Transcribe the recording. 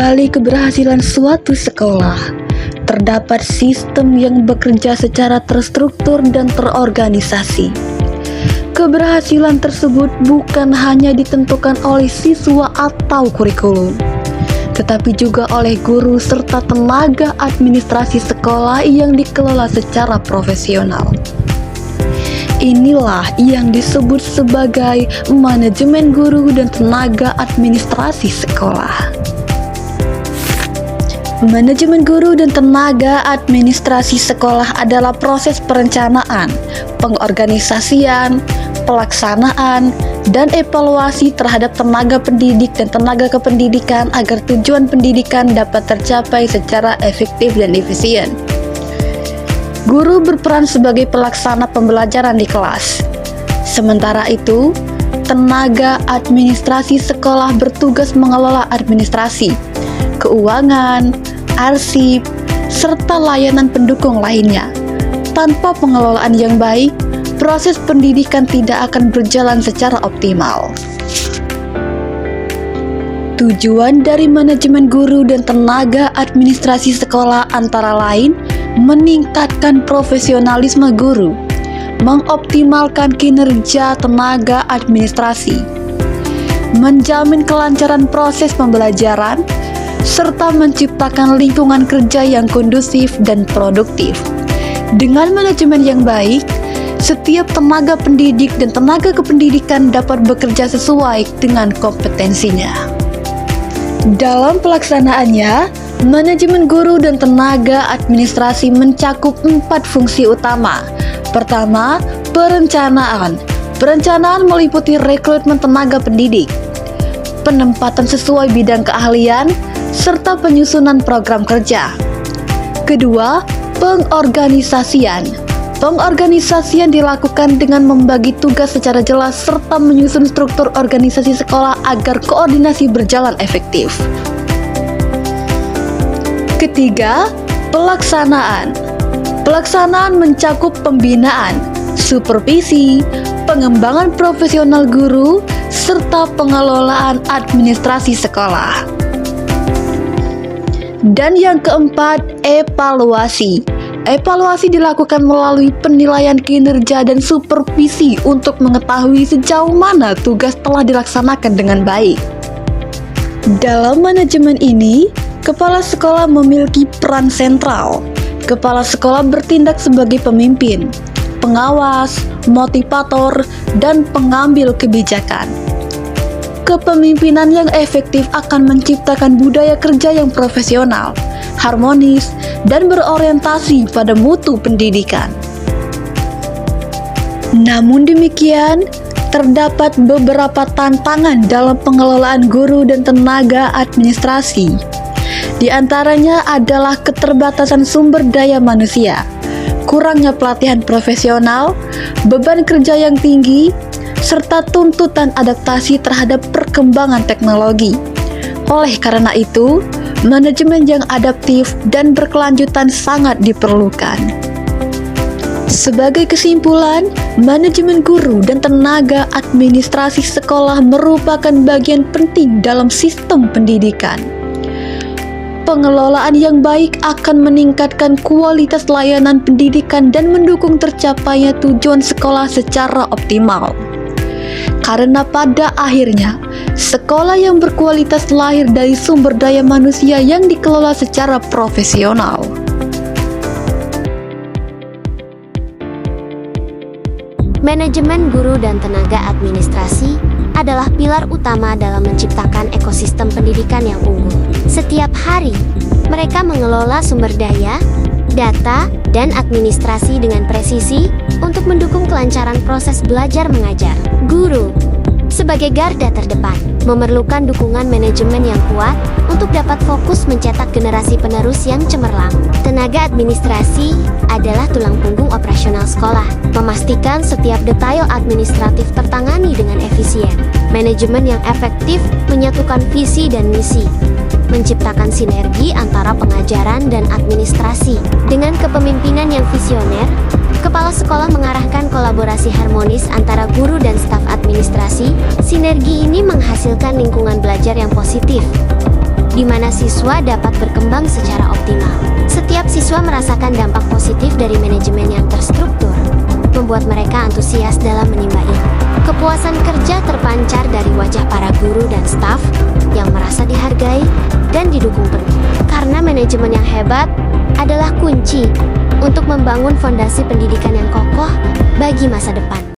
balik keberhasilan suatu sekolah, terdapat sistem yang bekerja secara terstruktur dan terorganisasi. Keberhasilan tersebut bukan hanya ditentukan oleh siswa atau kurikulum, tetapi juga oleh guru serta tenaga administrasi sekolah yang dikelola secara profesional. Inilah yang disebut sebagai manajemen guru dan tenaga administrasi sekolah. Manajemen guru dan tenaga administrasi sekolah adalah proses perencanaan, pengorganisasian, pelaksanaan, dan evaluasi terhadap tenaga pendidik dan tenaga kependidikan agar tujuan pendidikan dapat tercapai secara efektif dan efisien. Guru berperan sebagai pelaksana pembelajaran di kelas. Sementara itu, tenaga administrasi sekolah bertugas mengelola administrasi, keuangan, arsip, serta layanan pendukung lainnya. Tanpa pengelolaan yang baik, proses pendidikan tidak akan berjalan secara optimal. Tujuan dari manajemen guru dan tenaga administrasi sekolah antara lain meningkatkan profesionalisme guru, mengoptimalkan kinerja tenaga administrasi, menjamin kelancaran proses pembelajaran, serta menciptakan lingkungan kerja yang kondusif dan produktif. Dengan manajemen yang baik, setiap tenaga pendidik dan tenaga kependidikan dapat bekerja sesuai dengan kompetensinya. Dalam pelaksanaannya, manajemen guru dan tenaga administrasi mencakup 4 fungsi utama. Pertama, perencanaan. Perencanaan meliputi rekrutmen tenaga pendidik, penempatan sesuai bidang keahlian, serta penyusunan program kerja. Kedua, pengorganisasian. Pengorganisasian dilakukan dengan membagi tugas secara jelas serta menyusun struktur organisasi sekolah agar koordinasi berjalan efektif. Ketiga, pelaksanaan. Pelaksanaan mencakup pembinaan, supervisi, pengembangan profesional guru, serta pengelolaan administrasi sekolah. Dan yang keempat, evaluasi. Evaluasi dilakukan melalui penilaian kinerja dan supervisi untuk mengetahui sejauh mana tugas telah dilaksanakan dengan baik. Dalam manajemen ini, kepala sekolah memiliki peran sentral. Kepala sekolah bertindak sebagai pemimpin, pengawas, motivator, dan pengambil kebijakan. Kepemimpinan yang efektif akan menciptakan budaya kerja yang profesional, harmonis, dan berorientasi pada mutu pendidikan. Namun demikian, terdapat beberapa tantangan dalam pengelolaan guru dan tenaga administrasi. Di antaranya adalah keterbatasan sumber daya manusia, kurangnya pelatihan profesional, beban kerja yang tinggi, serta tuntutan adaptasi terhadap perkembangan teknologi. Oleh karena itu, manajemen yang adaptif dan berkelanjutan sangat diperlukan. Sebagai kesimpulan, manajemen guru dan tenaga administrasi sekolah merupakan bagian penting dalam sistem pendidikan. Pengelolaan yang baik akan meningkatkan kualitas layanan pendidikan dan mendukung tercapainya tujuan sekolah secara optimal. Karena pada akhirnya, sekolah yang berkualitas lahir dari sumber daya manusia yang dikelola secara profesional. Manajemen guru dan tenaga administrasi adalah pilar utama dalam menciptakan ekosistem pendidikan yang unggul. Setiap hari, mereka mengelola sumber daya, data, dan administrasi dengan presisi untuk mendukung kelancaran proses belajar mengajar. Guru, sebagai garda terdepan, memerlukan dukungan manajemen yang kuat untuk dapat fokus mencetak generasi penerus yang cemerlang. Tenaga administrasi adalah tulang punggung operasional sekolah, memastikan setiap detail administratif tertangani dengan efisien. Manajemen yang efektif menyatukan visi dan misi, menciptakan sinergi antara pengajaran dan administrasi. Dengan kepemimpinan yang visioner, kepala sekolah mengarahkan kolaborasi harmonis antara guru dan staf administrasi. Sinergi ini menghasilkan lingkungan belajar yang positif, di mana siswa dapat berkembang secara optimal. Setiap siswa merasakan dampak positif dari manajemen yang terstruktur, membuat mereka antusias dalam menimba ilmu. Kepuasan kerja terpancar dari wajah para guru dan staf yang merasa dihargai dan didukung penuh. Karena manajemen yang hebat adalah kunci untuk membangun fondasi pendidikan yang kokoh bagi masa depan.